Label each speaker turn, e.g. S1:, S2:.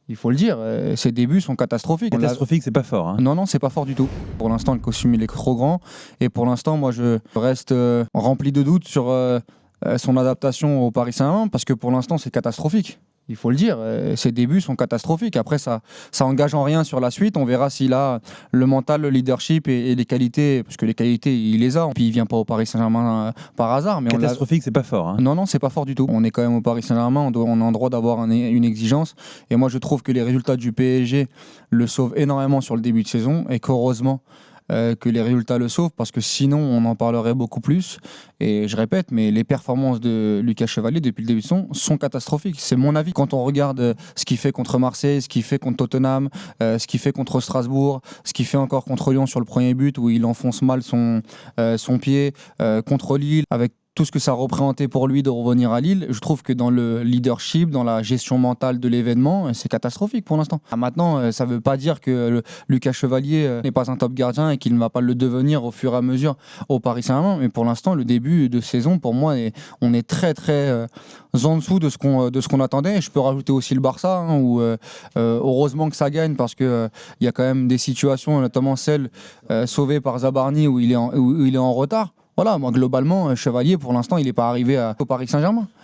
S1: Il faut le dire, ses débuts sont catastrophiques.
S2: Catastrophique, c'est pas fort. Hein.
S1: Non, non, c'est pas fort du tout. Pour l'instant, le costume, il est trop grand. Et pour l'instant, moi, je reste rempli de doutes sur son adaptation au Paris Saint-Germain, parce que pour l'instant, c'est catastrophique. Il faut le dire, ses débuts sont catastrophiques. Après, ça engage en rien sur la suite. On verra s'il a le mental, le leadership et les qualités, parce que les qualités, il les a. Puis il vient pas au Paris Saint-Germain par hasard. Mais
S2: Catastrophique, c'est pas fort. Hein.
S1: Non, non, c'est pas fort du tout. On est quand même au Paris Saint-Germain, on a un droit d'avoir une exigence. Et moi, je trouve que les résultats du PSG le sauvent énormément sur le début de saison, et qu'heureusement que les résultats le sauvent, parce que sinon, on en parlerait beaucoup plus. Et je répète, mais les performances de Lucas Chevalier depuis le début de saison sont catastrophiques. C'est mon avis. Quand on regarde ce qu'il fait contre Marseille, ce qu'il fait contre Tottenham, ce qu'il fait contre Strasbourg, ce qu'il fait encore contre Lyon sur le premier but où il enfonce mal son pied, contre Lille, avec tout ce que ça représentait pour lui de revenir à Lille, je trouve que dans le leadership, dans la gestion mentale de l'événement, c'est catastrophique pour l'instant. Maintenant, ça ne veut pas dire que Lucas Chevalier n'est pas un top gardien et qu'il ne va pas le devenir au fur et à mesure au Paris Saint-Germain, mais pour l'instant, le début de saison, pour moi, on est très très en dessous de ce qu'on attendait. Et je peux rajouter aussi le Barça, hein, où heureusement que ça gagne, parce qu'il y a quand même des situations, notamment celle sauvée par Zabarni, où il est en retard. Voilà, moi globalement, Chevalier, pour l'instant, il n'est pas arrivé au Paris Saint-Germain.